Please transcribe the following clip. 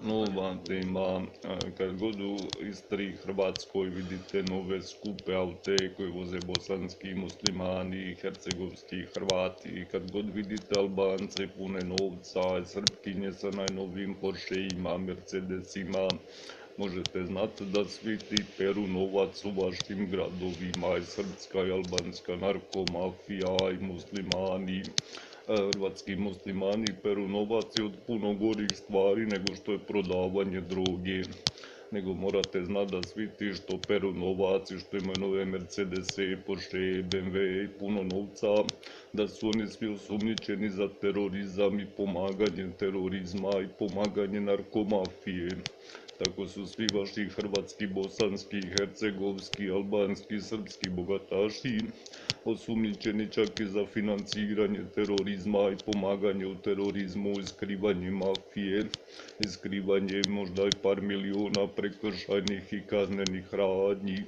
nova tema. Kad god u Istri, Hrvatskoj vidite nove skupe aute koje voze bosanski muslimani, hercegovski Hrvati, kad god vidite Albance pune novca, Srpkinje sa najnovijim Porscheima, Mercedesima, možete znati da svi ti peru novac u vašim gradovima, i srpska i albanska narkomafija i muslimani. Hrvatski muslimani peru novac i od puno gorih stvari nego što je prodavanje droge. Nego morate znati da svi ti što peru novac i što imaju nove Mercedese, Porsche, BMW i puno novca, da su oni svi osumnjičeni za terorizam i pomaganje terorizma i pomaganje narkomafije. Tako su svi vaši hrvatski, bosanski, hercegovski, albanski, srpski bogataši osumnjičeni čak i za financiranje terorizma i pomaganje u terorizmu i skrivanje mafije, i skrivanje možda i par miliona prekršajnih i kaznenih radnji.